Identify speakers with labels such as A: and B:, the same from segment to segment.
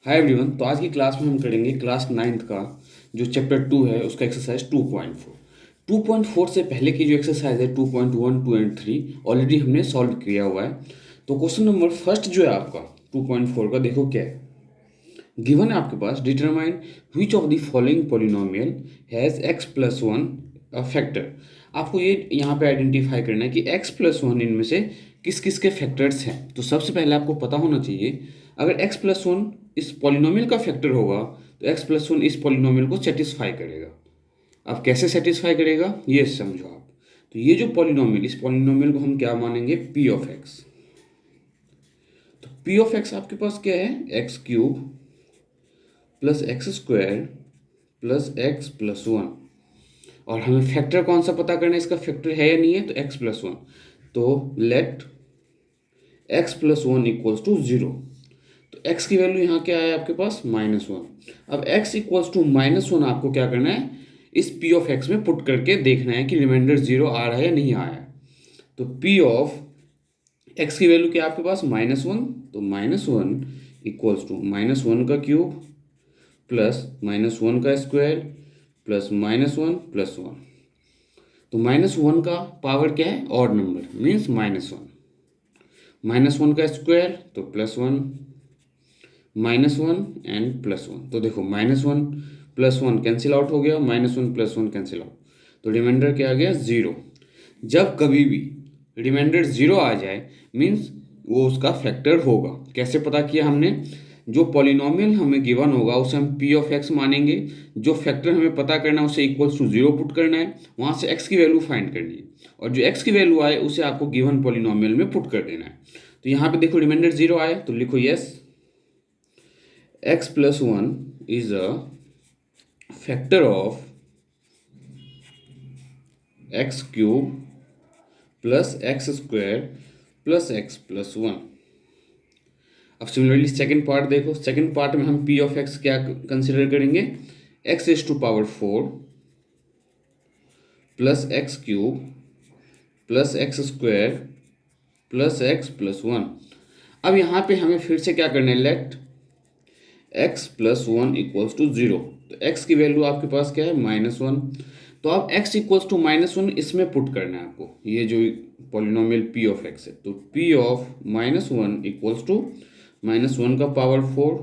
A: Hi everyone. तो आज की क्लास में हम करेंगे क्लास नाइन्थ का जो चैप्टर 2 है उसका एक्सरसाइज 2.4। 2.4 से पहले की जो एक्सरसाइज है 2.1, 2 एंड 3 ऑलरेडी हमने सॉल्व किया हुआ है। तो क्वेश्चन नंबर फर्स्ट जो है आपका 2.4 का, देखो क्या है। गिवन है आपके पास, determine which of the following polynomial has x plus one a factor. आपको ये यहाँ पे आइडेंटिफाई करना है कि x प्लस वन इनमें से किस किस के फैक्टर्स हैं। तो सबसे पहले आपको पता होना चाहिए, अगर x प्लस वन इस पॉलिनोमियल का फैक्टर होगा तो x प्लस वन इस पॉलिनोमियल को सेटिस्फाई करेगा। अब कैसे सेटिस्फाई करेगा ये समझो आप। तो ये जो पॉलिनोमियल, इस पॉलिनोमियल को हम क्या मानेंगे, p ऑफ x। तो p ऑफ x आपके पास क्या है, x cube plus x square plus x plus one. और हमें फैक्टर कौन सा पता करना है, इसका फैक्टर है या नहीं है, तो एक्स प्लस वन। तो let x plus one equals to zero. तो x की वैल्यू यहाँ क्या है आपके पास, माइनस वन। अब x equals to minus one आपको क्या करना है, इस p ऑफ x में पुट करके देखना है कि रिमाइंडर जीरो आ रहा है या नहीं आया है। तो p ऑफ x की वैल्यू क्या है आपके पास, माइनस वन। तो minus one equals to minus one का क्यूब प्लस माइनस वन का square plus minus one plus one. तो माइनस वन का पावर क्या है, odd number, means minus one. Minus one का स्क्वायर तो plus one, minus one and plus one. तो देखो minus one plus one cancel out हो गया, minus one plus one cancel out, तो रिमाइंडर क्या आ गया, ज़ीरो। जब कभी भी रिमाइंडर ज़ीरो आ जाए मीन्स वो उसका फैक्टर होगा। कैसे पता किया हमने, जो पॉलिनोमियल हमें गिवन होगा उसे हम p ऑफ x मानेंगे, जो फैक्टर हमें पता करना है उसे इक्वल्स टू जीरो पुट करना है, वहाँ से x की वैल्यू फाइंड करनी है, और जो x की वैल्यू आए उसे आपको गिवन पॉलिनोमियल में पुट कर देना है। तो यहाँ पे देखो रिमाइंडर जीरो आए तो लिखो yes, x plus 1 is a factor of x cube plus x square plus x plus 1। अब सिमिलरली सेकेंड पार्ट देखो, सेकेंड पार्ट में हम p ऑफ x क्या कंसिडर करेंगे, x is two power four plus x cube plus x square plus x plus one. अब यहाँ पे हमें फिर से क्या करना है, let x plus one equals to zero. तो x की वैल्यू आपके पास क्या है, माइनस वन। तो अब x equals to minus one इसमें पुट करना है आपको, ये जो पॉलिनोमियल p ऑफ x है। तो p of minus one equals to minus one का power four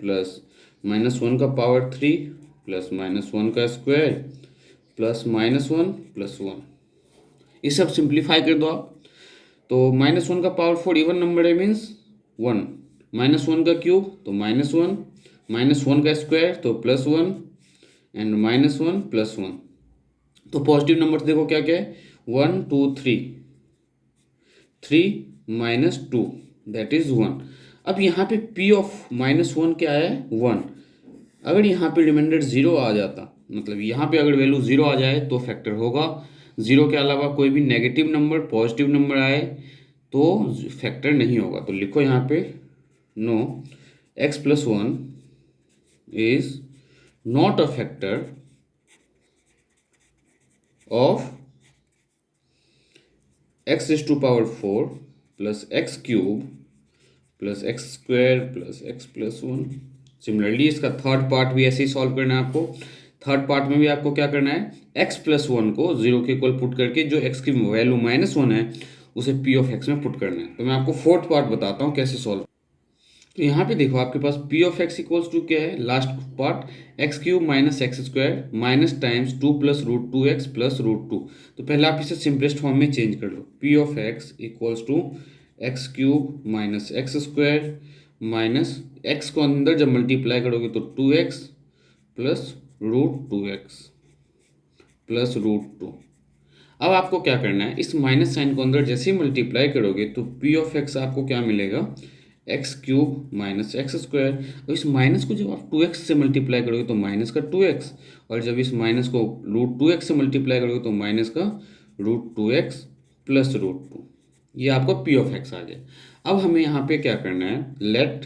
A: plus minus one का power three plus minus one का square plus minus one plus one. ये सब सिंप्लीफाई कर दो आप। तो माइनस वन का पावर फोर इवन नंबर है मीन्स वन, माइनस वन का क्यूब तो माइनस वन, माइनस वन का स्क्वायर तो plus one and minus one plus one. तो पॉजिटिव नंबर देखो क्या क्या है, one two three, three minus two that is one. अब यहाँ पे p ऑफ माइनस वन क्या है, वन। अगर यहाँ पे रिमाइंडर जीरो आ जाता, मतलब यहाँ पे अगर वैल्यू जीरो आ जाए तो फैक्टर होगा। जीरो के अलावा कोई भी नेगेटिव नंबर, पॉजिटिव नंबर आए तो फैक्टर नहीं होगा। तो लिखो यहाँ पे no, x plus one is not a factor of x is two power four plus x cube plus x square plus x plus one. Similarly इसका थर्ड पार्ट भी ऐसे ही सॉल्व करना है आपको। थर्ड पार्ट में भी आपको क्या करना है, x प्लस वन को जीरो के इक्वल पुट करके जो x की वैल्यू माइनस वन है उसे p ऑफ x में पुट करना है। तो मैं आपको फोर्थ पार्ट बताता हूँ कैसे सॉल्व। तो यहाँ पे देखो आपके पास p of x equals to क्या है, last part x cube minus x square minus times two plus root two x plus root two. तो पहले आप इसे सिंपलेस्ट फॉर्म में चेंज कर लो, p of x equals to x cube minus x square minus x को अंदर जब मल्टीप्लाई करोगे तो two x plus root two x plus root two. अब आपको क्या करना है, इस माइनस साइन को अंदर जैसे ही मल्टीप्लाई करोगे तो p ऑफ x आपको क्या मिलेगा, x cube minus x square. तो इस माइनस को जब आप टू एक्स से मल्टीप्लाई करोगे तो माइनस का टू एक्स, और जब इस माइनस को रूट टू एक्स से मल्टीप्लाई करोगे तो माइनस का root two x plus root two. ये आपका p ऑफ x आ गया। अब हमें यहाँ पे क्या करना है, लेट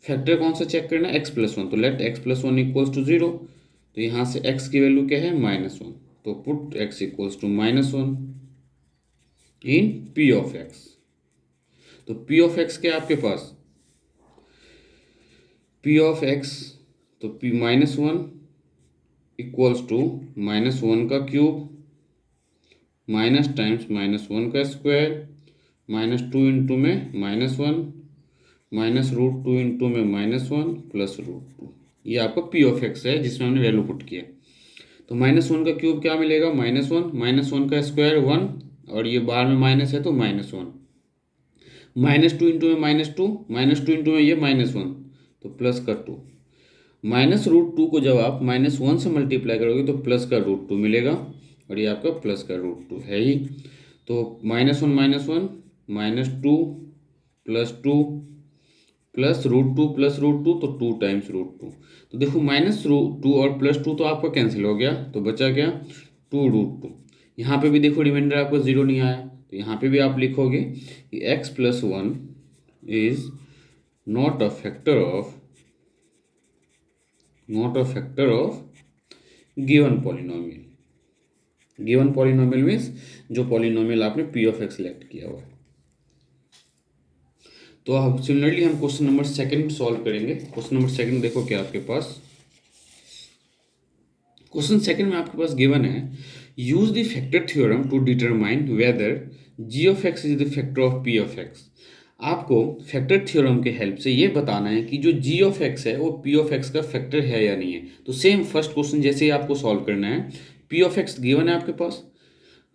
A: फैक्टर कौन सा चेक करना है, x प्लस वन। तो let x plus one equals to zero. तो यहाँ से x की वैल्यू क्या है, माइनस वन। तो put x equals to minus one in p of x। तो p ऑफ x क्या है आपके पास, पी ऑफ एक्स, तो पी -1 इक्वल्स टू -1 का क्यूब माइनस टाइम्स -1 का स्क्वायर -2 इंटू में -1 -√2 इंटू में -1 प्लस √2। ये आपका पी ऑफ एक्स है जिसमें हमने वैल्यू पुट किया। तो -1 का क्यूब क्या मिलेगा, -1 का स्क्वायर 1, और ये बाहर में माइनस है तो -1, -2 इंटू में -2, -2 इंटू में ये -1 तो प्लस का 2, -√2 को जब आप -1 से मल्टीप्लाई करोगे तो प्लस का √2 मिलेगा, और ये आपका प्लस का √2 है ही। तो -1 -1 -2 +2 प्लस √2 प्लस √2, तो 2 टाइम्स √2। तो देखो -2 और +2 तो आपका कैंसिल हो गया, तो बचा क्या 2√2। यहाँ पे भी देखो रिमाइंडर आपको 0 नहीं आया, तो यहाँ पे भी आप लिखोगे कि x+1 is not a factor of given polynomial. Given polynomial means जो पॉलिनोमियल आपने पी ऑफ एक्स सिलेक्ट किया हुआ है। तो अब सिमिलरली हम क्वेश्चन नंबर 2 सॉल्व करेंगे। क्वेश्चन नंबर 2 देखो क्या आपके पास, क्वेश्चन 2 में आपके पास गिवन है use the factor theorem to determine whether g of x is the factor of p of x. आपको फैक्टर थ्योरम के हेल्प से ये बताना है कि जो जी ऑफ एक्स है वो पी ऑफ एक्स का फैक्टर है या नहीं है। तो सेम फर्स्ट क्वेश्चन जैसे ही आपको सॉल्व करना है, पी ऑफ एक्स गिवन है आपके पास,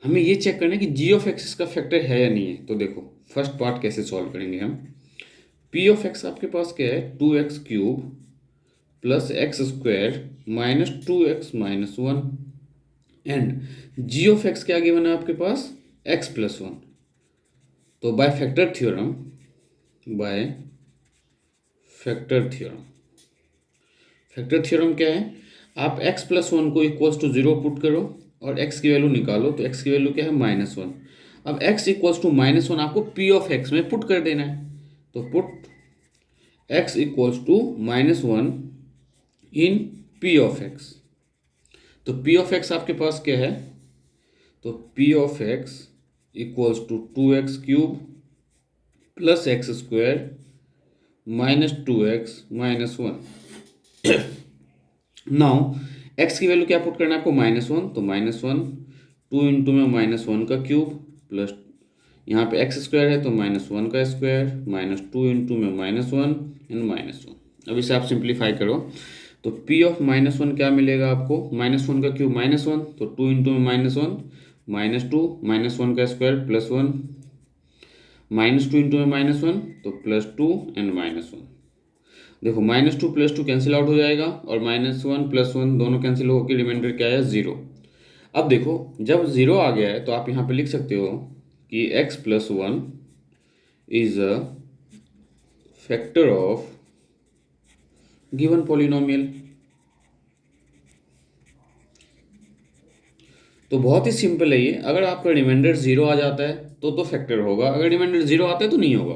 A: हमें ये चेक करना है कि जी ऑफ एक्स इसका फैक्टर है या नहीं है। तो देखो फर्स्ट पार्ट कैसे सॉल्व करेंगे हम। पी ऑफ एक्स आपके पास क्या है, 2x³ plus x² -2x-1, and g of x क्या गिवन है आपके पास, x+1। तो by factor theorem factor theorem क्या है, आप x+1 को इक्वल्स टू 0 पुट करो और x की वैल्यू निकालो, तो x की वैल्यू क्या है -1। अब x इक्वल्स टू -1 आपको p ऑफ x में पुट कर देना है, तो put x equals to -1 in p of x। तो p ऑफ x आपके पास क्या है, तो p of x equals to 2x³ plus x² -2x-1। Now x की वैल्यू क्या पुट करना है आपको, -1, तो -1 2 इंटू में -1 का क्यूब प्लस यहाँ पे x² है तो -1 का स्क्वायर -2 इंटू में -1 एंड -1। अब इसे आप सिंप्लीफाई करो तो p ऑफ -1 क्या मिलेगा आपको, -1 का क्यूब -1, तो 2 इंटू में -1 -2 -1 का स्क्वायर +1 -2 इंटू में -1 तो +2 एंड -1। देखो -2 +2 कैंसिल आउट हो जाएगा और -1 +1 दोनों कैंसिल होकर रिमाइंडर क्या है 0। अब देखो जब 0 आ गया है तो आप यहाँ पे लिख सकते हो कि x+1 is a factor of given polynomial. तो बहुत ही सिंपल है ये, अगर आपका रिमाइंडर 0 आ जाता है तो फैक्टर होगा, अगर रिमाइंडर 0 आता है तो नहीं होगा।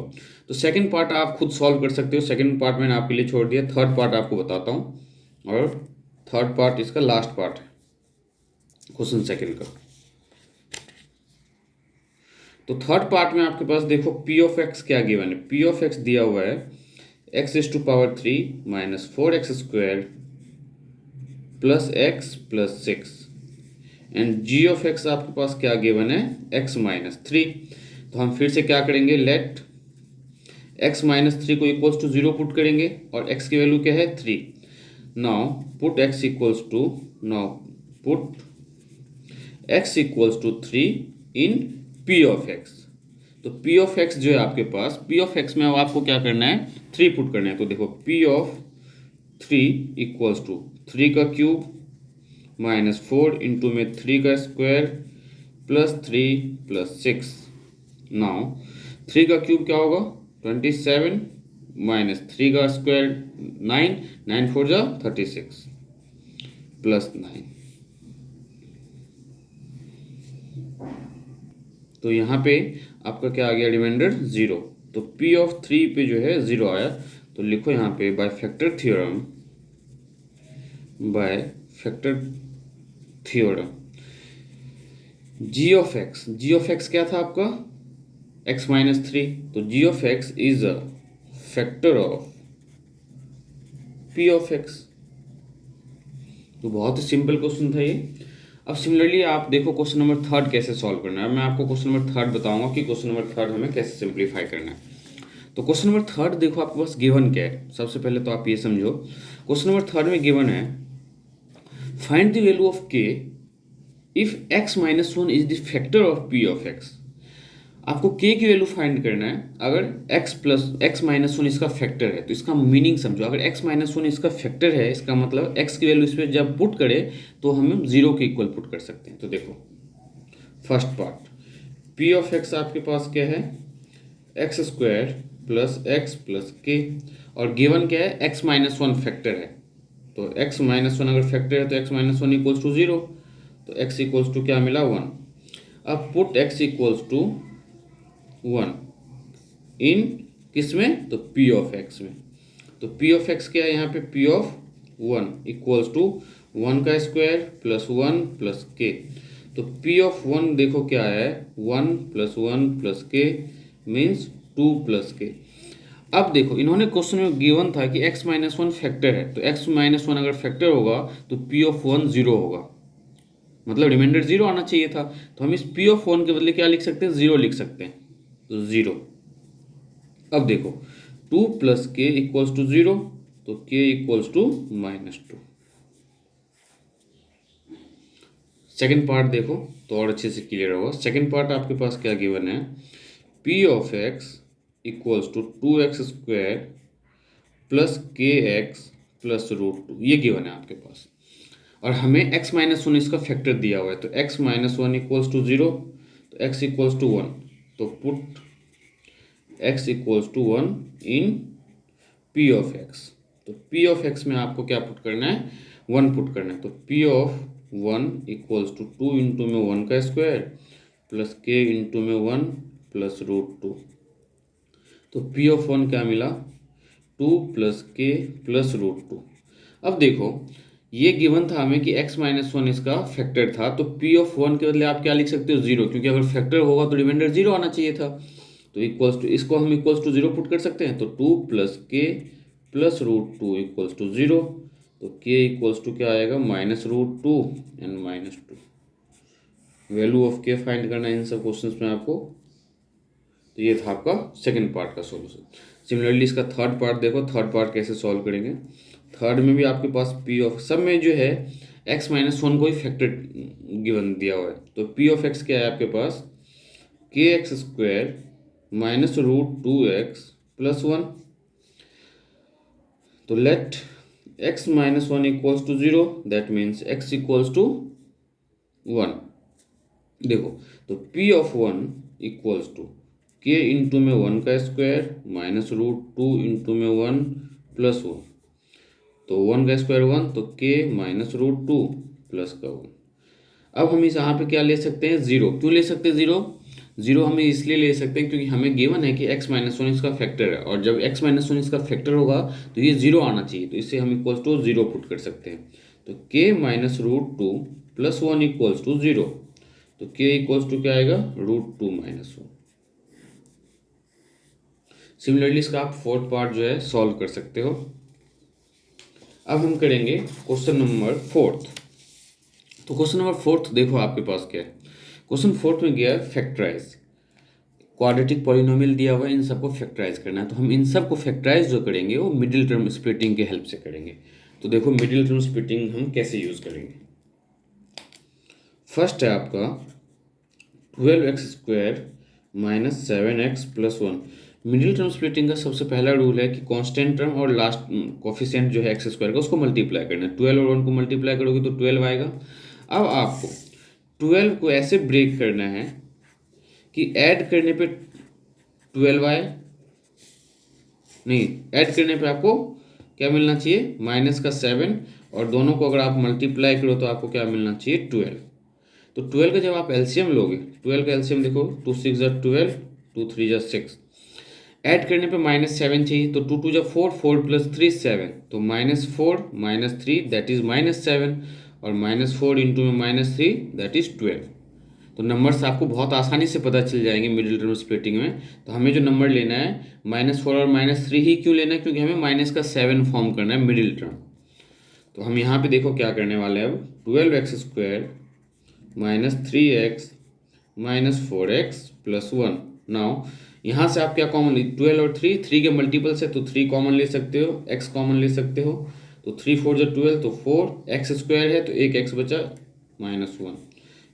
A: तो सेकंड पार्ट आप खुद सॉल्व कर सकते हो, सेकंड पार्ट मैंने आपके लिए छोड़ दिया, थर्ड पार्ट आपको बताता हूँ, और थर्ड पार्ट इसका लास्ट पार्ट है क्वेश्चन 2 का। तो थर्ड पार्ट में आपके पास देखो पी ऑफ एक्स क्या गिवन है, पी ऑफ एक्स दिया हुआ है x⁴ -4x² plus x plus 6, and g of x आपके पास क्या गिवन है, x-3। तो हम फिर से क्या करेंगे, लेट x-3 को इक्वल्स टू 0 पुट करेंगे और x की वैल्यू क्या है 3। Now put x equals to 3 in p of x। तो p ऑफ x जो है आपके पास, p ऑफ x में अब आपको क्या करना है 3 पुट करना है। तो देखो p ऑफ 3 इक्वल्स टू 3 का क्यूब -4 इंटू में 3 का स्क्वायर प्लस 3 प्लस 6। नाउ 3 का क्यूब क्या होगा 27 -3 का स्क्वायर 9, 9 4 जा 36 प्लस 9। तो यहाँ पे आपका क्या आ गया रिमाइंडर 0। तो p ऑफ 3 पे जो है 0 आया, तो लिखो यहाँ पे by factor theorem g of x क्या था आपका x-3। तो g of x is a factor of p of x. तो बहुत ही सिंपल क्वेश्चन था ये। अब सिमिलरली आप देखो क्वेश्चन नंबर थर्ड कैसे सॉल्व करना है। मैं आपको क्वेश्चन नंबर थर्ड बताऊंगा कि क्वेश्चन नंबर थर्ड हमें कैसे सिंप्लीफाई करना है। तो क्वेश्चन नंबर थर्ड देखो आपके पास गिवन क्या है। सबसे पहले तो आप ये समझो, क्वेश्चन नंबर थर्ड में गिवन है फाइंड द वैल्यू ऑफ के if x minus one is the factor of p of x। आपको k की वैल्यू फाइंड करना है अगर x माइनस वन इसका फैक्टर है। तो इसका मीनिंग समझो, अगर x माइनस वन इसका फैक्टर है, इसका मतलब x की वैल्यू इस पर जब पुट करे तो हम जीरो के इक्वल पुट कर सकते हैं। तो देखो first part p of x आपके पास क्या है, x square plus x plus के, और गिवन क्या है, x माइनस वन फैक्टर है। तो x माइनस वन अगर फैक्टर है तो x minus one equals to zero, तो x इक्वल्स टू क्या मिला, वन। अब put x equals to one in किस में, तो p ऑफ x में। तो p ऑफ x क्या है यहाँ पे, p of one equals to one का square plus one plus k. तो p ऑफ वन देखो क्या है, one plus k means two plus k. अब देखो इन्होंने क्वेश्चन में गिवन था कि x माइनस वन फैक्टर है, तो x माइनस वन अगर फैक्टर होगा तो p ऑफ वन जीरो होगा, मतलब रिमाइंडर जीरो आना चाहिए था। तो हम इस p ऑफ वन के बदले क्या लिख सकते हैं, जीरो लिख सकते हैं, तो जीरो। अब देखो two plus k equals to zero, तो k equals to minus two. Second part देखो तो और अच्छे से क्लियर होगा। सेकेंड पार्ट आपके पास क्या गिवन है, p of x equals to two x square plus k x plus root two, ये गिवन है आपके पास। और हमें x माइनस वन इसका फैक्टर दिया हुआ है, तो x minus one equals to zero, तो x इक्वल्स टू वन। तो put x equals to one in p of x। तो p ऑफ x में आपको क्या पुट करना है, वन पुट करना है। तो p of one equals to two into में वन का स्क्वायर प्लस k इंटू में वन प्लस रूट टू। तो p ऑफ वन क्या मिला, two plus k plus root two. अब देखो ये गिवन था हमें कि x माइनस वन इसका फैक्टर था, तो p ऑफ वन के बदले आप क्या लिख सकते हो, जीरो, क्योंकि अगर फैक्टर होगा तो रिमाइंडर जीरो आना चाहिए था। तो इक्वल्स टू, इसको हम इक्वल्स टू जीरो पुट कर सकते हैं। तो two plus k plus root two equals to zero, तो k इक्वल्स टू क्या आएगा, minus root two and minus two. Value of k find करना है इन सब क्वेश्चंस में आपको। तो ये था आपका सेकंड पार्ट का सॉल्यूशन। सिमिलरली इसका थर्ड पार्ट देखो, थर्ड पार्ट कैसे सॉल्व करेंगे। थर्ड में भी आपके पास p ऑफ, सब में जो है x माइनस वन को ही फैक्टर गिवन दिया हुआ है। तो p ऑफ x क्या है आपके पास, k x square minus root two x plus one. तो let x minus one equals to zero, that means x equals to one. देखो तो p of one equals to k into में one का square minus root two into में one plus one. तो one का square one, तो k minus root two plus का one. अब हम इस यहाँ पे क्या ले सकते हैं, जीरो। क्यों ले सकते हैं जीरो, जीरो हमें इसलिए ले सकते हैं क्योंकि हमें गिवन है कि x माइनस वन इसका फैक्टर है, और जब x माइनस वन इसका फैक्टर होगा तो ये जीरो आना चाहिए। तो इससे हम इक्वल्स टू जीरो पुट कर सकते हैं। तो k minus root two plus one equals to zero, तो k इक्वल्स टू क्या आएगा, root two minus one. Similarly इसका आप फोर्थ पार्ट जो है सॉल्व कर सकते हो। अब हम करेंगे क्वेश्चन नंबर फोर्थ। तो क्वेश्चन नंबर फोर्थ देखो आपके पास क्या है। क्वेश्चन फोर्थ में गया है फैक्टराइज, क्वाड्रेटिक पॉलिनोमियल दिया हुआ है, इन सबको फैक्टराइज करना है। तो हम इन सबको फैक्टराइज जो करेंगे वो मिडिल टर्म स्प्लिटिंग के हेल्प से करेंगे। तो देखो मिडिल टर्म स्प्लिटिंग हम कैसे यूज करेंगे। फर्स्ट है आपका 12x square minus 7x plus one. Middle term splitting का सबसे पहला रूल है कि कांस्टेंट टर्म और लास्ट कोफिशिएंट जो है एक्स स्क्वायर का उसको मल्टीप्लाई करना है। 12 और 1 को मल्टीप्लाई करोगे तो 12 आएगा। अब आपको 12 को ऐसे ब्रेक करना है कि ऐड करने पे 12 आए, नहीं, ऐड करने पे आपको क्या मिलना चाहिए, माइनस का 7, और दोनों को अगर आप मल्टीप्लाई करो तो आपको क्या मिलना चाहिए, 12। तो 12 का जब आप एलसीएम लोगे, 12 का एलसीएम देखो, 2 6 जा 12, 2 3 जा 6, ऐड करने पे माइनस 7 चाहिए। तो 2 2 जा 4, 4 प्लस 3 7, तो minus 4 minus 3 that is minus 7, और माइनस 4 इंटू में माइनस 3 दैट इज 12। तो नंबर्स आपको बहुत आसानी से पता चल जाएंगे मिडिल टर्म स्प्लिटिंग में। तो हमें जो नंबर लेना है -4 और -3 ही क्यों लेना है, क्योंकि हमें माइनस का 7 फॉर्म करना है मिडिल टर्म। तो हम यहाँ पे देखो क्या करने वाले हैं अब, 12x² -3x -4x + 1। नाउ यहाँ से आप क्या कॉमन, 12 और 3 के मल्टीपल से, तो 3 कॉमन ले सकते हो, x कॉमन ले सकते हो। तो 3 4 जो 12, तो 4x² है तो एक x बचा -1।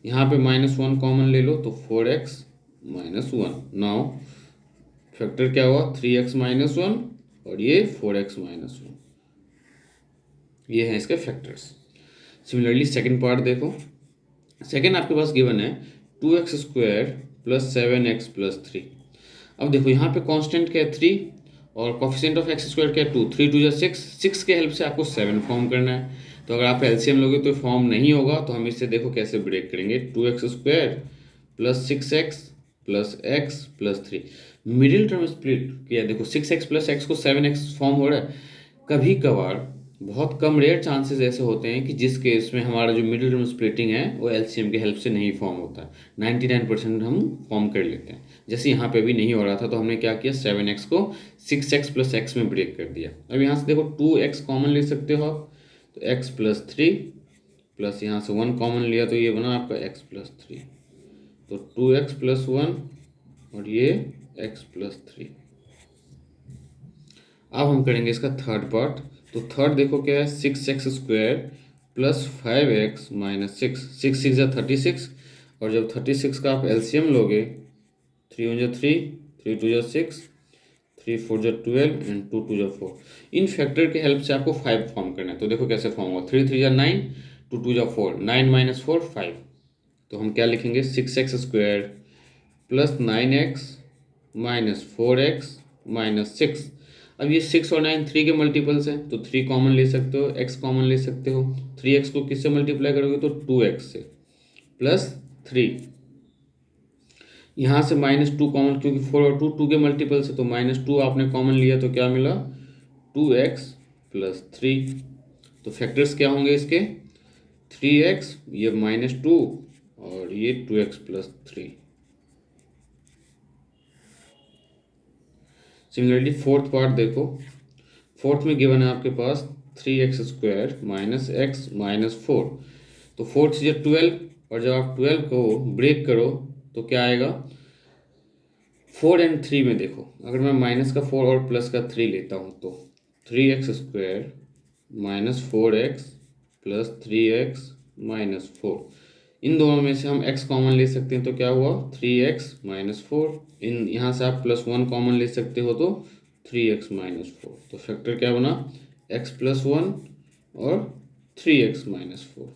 A: यहाँ पे -1 कॉमन ले लो तो 4x -1। नाउ फैक्टर क्या हुआ, 3x -1 और ये 4x -1, ये है इसके फैक्टर्स। सिमिलरली सेकंड पार्ट देखो, सेकंड आपके पास गिवन है 2x² + 7x + 3। अब देखो यहाँ पे कांस्टेंट क्या है 3 और कोफिशिएंट ऑफ x² क्या है 2, 3 2 6, 6 के हेल्प से आपको 7 फॉर्म करना है। तो अगर आप एलसीएम लोगे तो फॉर्म नहीं होगा, तो हम इससे देखो कैसे ब्रेक करेंगे, 2x² + 6x + x + 3। Middle term split किया, देखो 6x + x को 7x फॉर्म हो रहा है। कभी कभार बहुत कम रेयर चांसेस ऐसे होते हैं कि जिस केस में हमारा जो मिडिल टर्म स्प्लिटिंग है वो एलसीएम के हेल्प से नहीं फॉर्म होता है। 99% हम फॉर्म कर लेते हैं। जैसे यहाँ पे भी नहीं हो रहा था तो हमने क्या किया, 7x को 6x + x में ब्रेक कर दिया। अब यहाँ से देखो 2x कॉमन ले सकते हो आप, तो x + 3 प्लस यहाँ से 1 कॉमन लिया तो ये बना आपका x + 3, तो 2x + 1 और ये x + 3। अब हम करेंगे इसका थर्ड पार्ट। तो थर्ड देखो क्या है, 6x² + 5x - 6, 6 6 जा 36, और जब 36 का आप एलसीएम लोगे, 3 1 जा 3, 3 2 जा 6, 3 4 जा 12 एंड 2 2 जा 4। इन फैक्टर के हेल्प से आपको 5 फॉर्म करना है। तो देखो कैसे फॉर्म होगा, 3 3 जा 9, 2 2 जा 4, 9 - 4 5। तो हम क्या लिखेंगे, 6x² + 9x - 4x - 6। अब ये 6 और 9 3 के मल्टीपल्स हैं, तो 3 कॉमन ले सकते हो, x कॉमन ले सकते हो। 3x को किससे मल्टीप्लाई करोगे, तो 2x से, +3। यहाँ से -2 कॉमन, क्योंकि 4 और 2 के मल्टीपल्स है, तो -2 आपने कॉमन लिया तो क्या मिला, 2x + 3। तो फैक्टर्स क्या होंगे इसके, 3x, ये -2 और ये 2x + 3। सिमिलरली फोर्थ पार्ट देखो, फोर्थ में गिवन है आपके पास 3x² - x - 4। तो 4 से 12, और जब आप 12 को ब्रेक करो तो क्या आएगा, 4 और 3 में देखो, अगर मैं -4 और +3 लेता हूँ तो 3x² - 4x + 3x - 4। इन दोनों में से हम x कॉमन ले सकते हैं, तो क्या हुआ, 3x - 4। इन यहाँ से आप +1 कॉमन ले सकते हो तो 3x - 4। तो फैक्टर क्या बना, x + 1 और 3x - 4।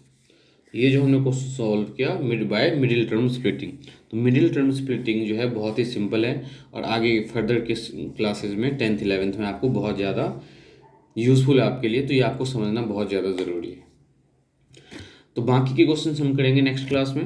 A: ये जो हमने क्वेश्चन सॉल्व किया बाय मिडिल टर्म स्प्लिटिंग। तो मिडिल टर्म स्प्लिटिंग जो है बहुत ही सिंपल है, और आगे फर्दर के क्लासेस में 10th 11th में आपको बहुत ज़्यादा यूज़फुल है आपके लिए, तो ये आपको समझना बहुत ज़्यादा ज़रूरी है। तो बाकी के क्वेश्चन हम करेंगे नेक्स्ट क्लास में।